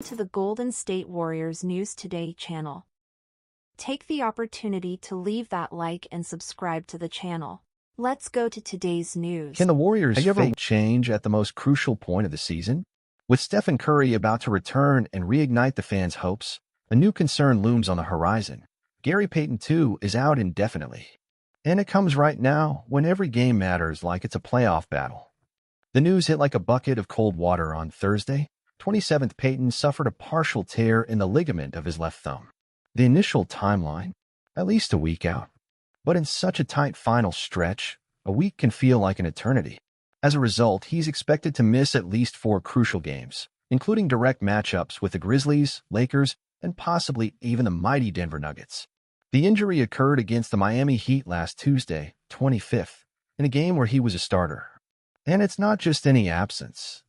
To the Golden State Warriors News Today channel. Take the opportunity to leave that like and subscribe to the channel. Let's go to today's news. Can the Warriors' fate change at the most crucial point of the season? With Stephen Curry about to return and reignite the fans' hopes, a new concern looms on the horizon. Gary Payton II is out indefinitely. And it comes right now when every game matters like it's a playoff battle. The news hit like a bucket of cold water on Thursday. 27th Payton suffered a partial tear in the ligament of his left thumb. The initial timeline? At least a week out. But in such a tight final stretch, a week can feel like an eternity. As a result, he's expected to miss at least 4 crucial games, including direct matchups with the Grizzlies, Lakers, and possibly even the mighty Denver Nuggets. The injury occurred against the Miami Heat last Tuesday, 25th, in a game where he was a starter. And it's not just any absence.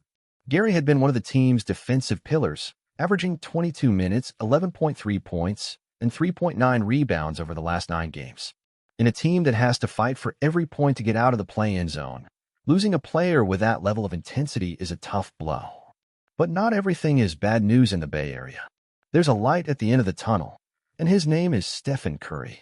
Gary had been one of the team's defensive pillars, averaging 22 minutes, 11.3 points, and 3.9 rebounds over the last 9 games. In a team that has to fight for every point to get out of the play-in zone, losing a player with that level of intensity is a tough blow. But not everything is bad news in the Bay Area. There's a light at the end of the tunnel, and his name is Stephen Curry.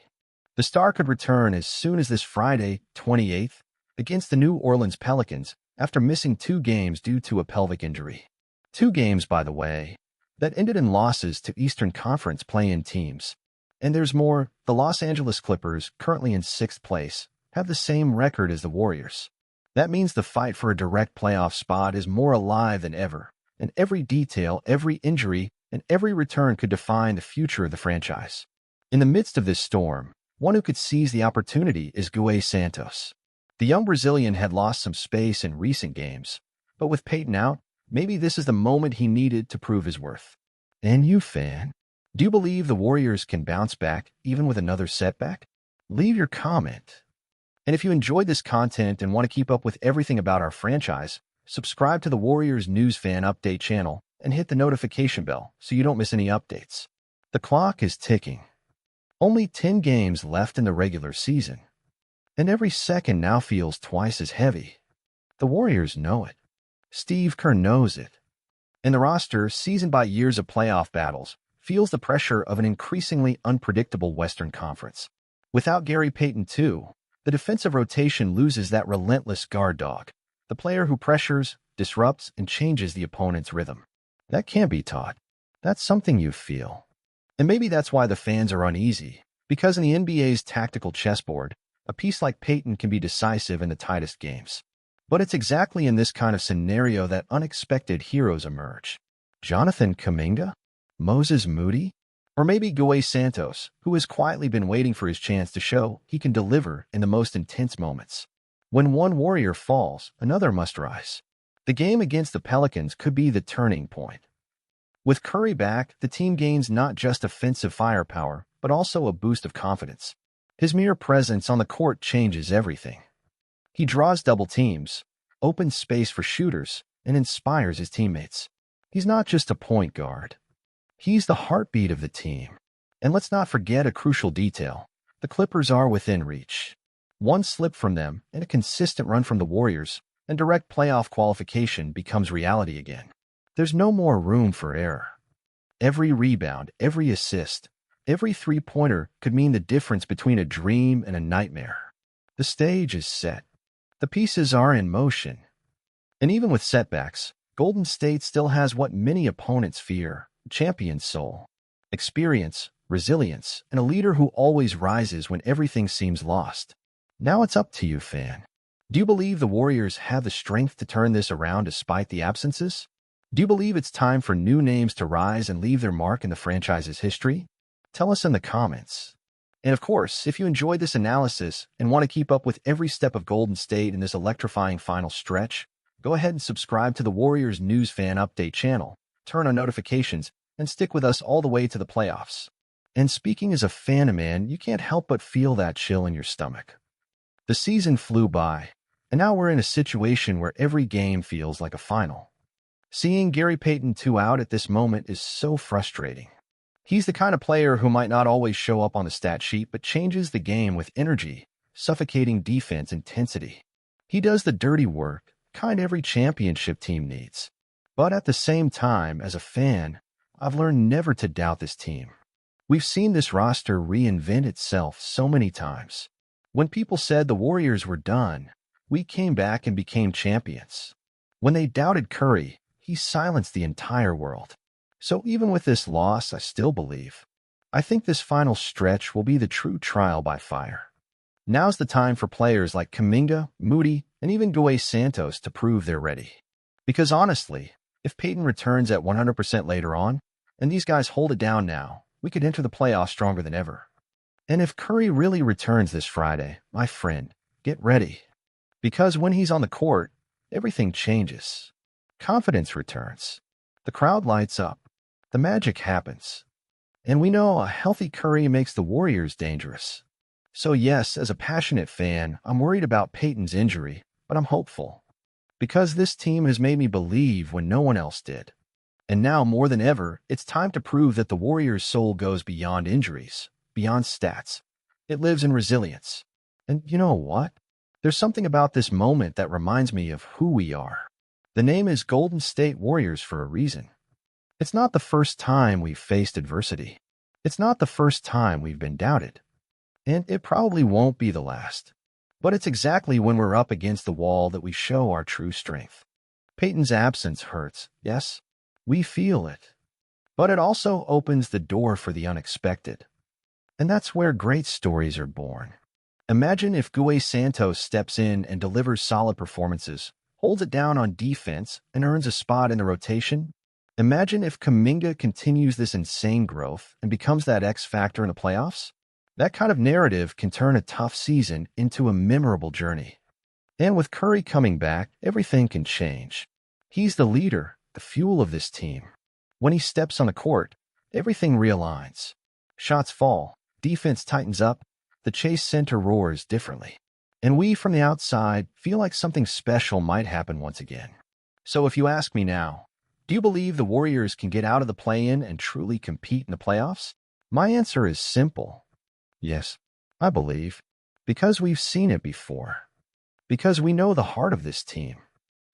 The star could return as soon as this Friday, 28th, against the New Orleans Pelicans, after missing 2 games due to a pelvic injury. 2 games, by the way, that ended in losses to Eastern Conference play-in teams. And there's more. The Los Angeles Clippers, currently in 6th place, have the same record as the Warriors. That means the fight for a direct playoff spot is more alive than ever, and every detail, every injury, and every return could define the future of the franchise. In the midst of this storm, one who could seize the opportunity is Payton Santos. The young Brazilian had lost some space in recent games, but with Payton out, maybe this is the moment he needed to prove his worth. And you, fan, do you believe the Warriors can bounce back even with another setback? Leave your comment. And if you enjoyed this content and want to keep up with everything about our franchise, subscribe to the Warriors News Fan Update channel and hit the notification bell so you don't miss any updates. The clock is ticking. Only 10 games left in the regular season. And every second now feels twice as heavy. The Warriors know it. Steve Kerr knows it. And the roster, seasoned by years of playoff battles, feels the pressure of an increasingly unpredictable Western Conference. Without Gary Payton II, the defensive rotation loses that relentless guard dog, the player who pressures, disrupts, and changes the opponent's rhythm. That can't be taught. That's something you feel. And maybe that's why the fans are uneasy, because in the NBA's tactical chessboard, a piece like Payton can be decisive in the tightest games. But it's exactly in this kind of scenario that unexpected heroes emerge. Jonathan Kuminga? Moses Moody? Or maybe Payton Santos, who has quietly been waiting for his chance to show he can deliver in the most intense moments. When one Warrior falls, another must rise. The game against the Pelicans could be the turning point. With Curry back, the team gains not just offensive firepower, but also a boost of confidence. His mere presence on the court changes everything. He draws double teams, opens space for shooters, and inspires his teammates. He's not just a point guard. He's the heartbeat of the team. And let's not forget a crucial detail. The Clippers are within reach. One slip from them and a consistent run from the Warriors, and direct playoff qualification becomes reality again. There's no more room for error. Every rebound, every assist, every three-pointer could mean the difference between a dream and a nightmare. The stage is set. The pieces are in motion. And even with setbacks, Golden State still has what many opponents fear: champion soul, experience, resilience, and a leader who always rises when everything seems lost. Now it's up to you, fan. Do you believe the Warriors have the strength to turn this around despite the absences? Do you believe it's time for new names to rise and leave their mark in the franchise's history? Tell us in the comments. And of course, if you enjoyed this analysis and want to keep up with every step of Golden State in this electrifying final stretch, go ahead and subscribe to the Warriors News Fan Update channel, turn on notifications, and stick with us all the way to the playoffs. And speaking as a fan, man, you can't help but feel that chill in your stomach. The season flew by, and now we're in a situation where every game feels like a final. Seeing Gary Payton II out at this moment is so frustrating. He's the kind of player who might not always show up on the stat sheet, but changes the game with energy, suffocating defense intensity. He does the dirty work, kind every championship team needs. But at the same time, as a fan, I've learned never to doubt this team. We've seen this roster reinvent itself so many times. When people said the Warriors were done, we came back and became champions. When they doubted Curry, he silenced the entire world. So even with this loss, I still believe. I think this final stretch will be the true trial by fire. Now's the time for players like Kuminga, Moody, and even Santos to prove they're ready. Because honestly, if Payton returns at 100% later on, and these guys hold it down now, we could enter the playoffs stronger than ever. And if Curry really returns this Friday, my friend, get ready. Because when he's on the court, everything changes. Confidence returns. The crowd lights up. The magic happens. And we know a healthy Curry makes the Warriors dangerous. So yes, as a passionate fan, I'm worried about Payton's injury, but I'm hopeful. Because this team has made me believe when no one else did. And now more than ever, it's time to prove that the Warriors' soul goes beyond injuries, beyond stats. It lives in resilience. And you know what? There's something about this moment that reminds me of who we are. The name is Golden State Warriors for a reason. It's not the first time we've faced adversity. It's not the first time we've been doubted. And it probably won't be the last. But it's exactly when we're up against the wall that we show our true strength. Payton's absence hurts, yes? We feel it. But it also opens the door for the unexpected. And that's where great stories are born. Imagine if Santos steps in and delivers solid performances, holds it down on defense, and earns a spot in the rotation. Imagine if Kuminga continues this insane growth and becomes that X factor in the playoffs. That kind of narrative can turn a tough season into a memorable journey. And with Curry coming back, everything can change. He's the leader, the fuel of this team. When he steps on the court, everything realigns. Shots fall, defense tightens up, the Chase Center roars differently. And we from the outside feel like something special might happen once again. So if you ask me now, do you believe the Warriors can get out of the play-in and truly compete in the playoffs? My answer is simple. Yes, I believe. Because we've seen it before. Because we know the heart of this team.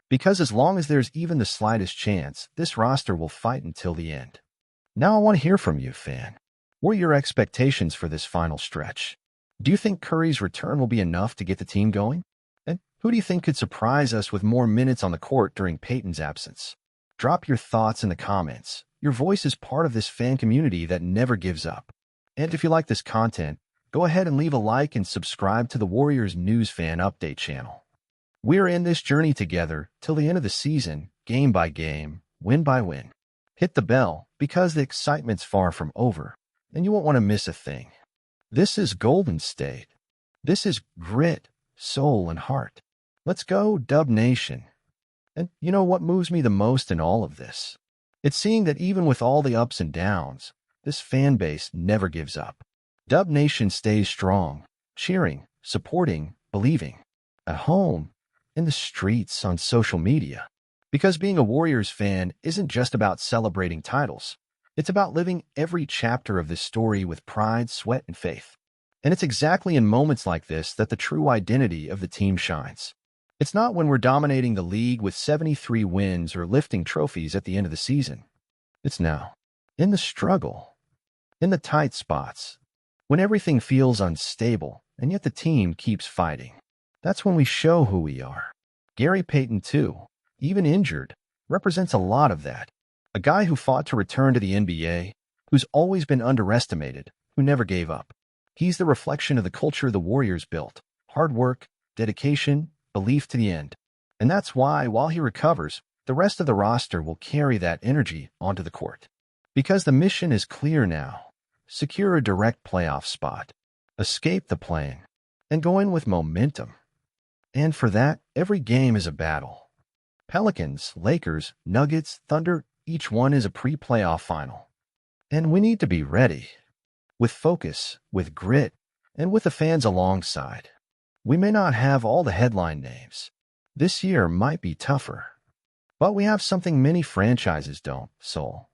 Because as long as there's even the slightest chance, this roster will fight until the end. Now I want to hear from you, fan. What are your expectations for this final stretch? Do you think Curry's return will be enough to get the team going? And who do you think could surprise us with more minutes on the court during Payton's absence? Drop your thoughts in the comments. Your voice is part of this fan community that never gives up. And if you like this content, go ahead and leave a like and subscribe to the Warriors News Fan Update channel. We're in this journey together till the end of the season, game by game, win by win. Hit the bell because the excitement's far from over, and you won't want to miss a thing. This is Golden State. This is grit, soul, and heart. Let's go, Dub Nation. And you know what moves me the most in all of this? It's seeing that even with all the ups and downs, this fan base never gives up. Dub Nation stays strong, cheering, supporting, believing. At home, in the streets, on social media. Because being a Warriors fan isn't just about celebrating titles. It's about living every chapter of this story with pride, sweat, and faith. And it's exactly in moments like this that the true identity of the team shines. It's not when we're dominating the league with 73 wins or lifting trophies at the end of the season. It's now. In the struggle. In the tight spots. When everything feels unstable, and yet the team keeps fighting. That's when we show who we are. Gary Payton II, even injured, represents a lot of that. A guy who fought to return to the NBA, who's always been underestimated, who never gave up. He's the reflection of the culture the Warriors built. Hard work, dedication, belief to the end. And that's why, while he recovers, the rest of the roster will carry that energy onto the court. Because the mission is clear now. Secure a direct playoff spot. Escape the play-in. And go in with momentum. And for that, every game is a battle. Pelicans, Lakers, Nuggets, Thunder, each one is a pre-playoff final. And we need to be ready. With focus, with grit, and with the fans alongside. We may not have all the headline names. This year might be tougher. But we have something many franchises don't, soul.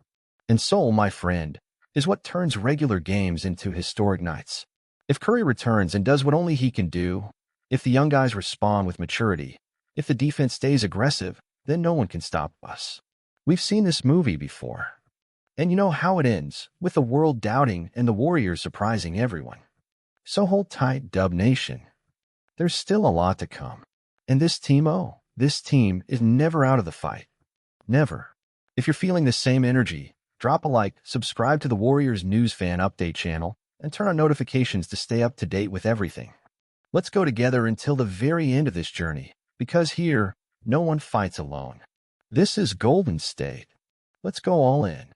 And soul, my friend, is what turns regular games into historic nights. If Curry returns and does what only he can do, if the young guys respond with maturity, if the defense stays aggressive, then no one can stop us. We've seen this movie before. And you know how it ends, with the world doubting and the Warriors surprising everyone. So hold tight, Dub Nation. There's still a lot to come. And this team is never out of the fight. Never. If you're feeling the same energy, drop a like, subscribe to the Warriors News Fan Update channel, and turn on notifications to stay up to date with everything. Let's go together until the very end of this journey, because here, no one fights alone. This is Golden State. Let's go all in.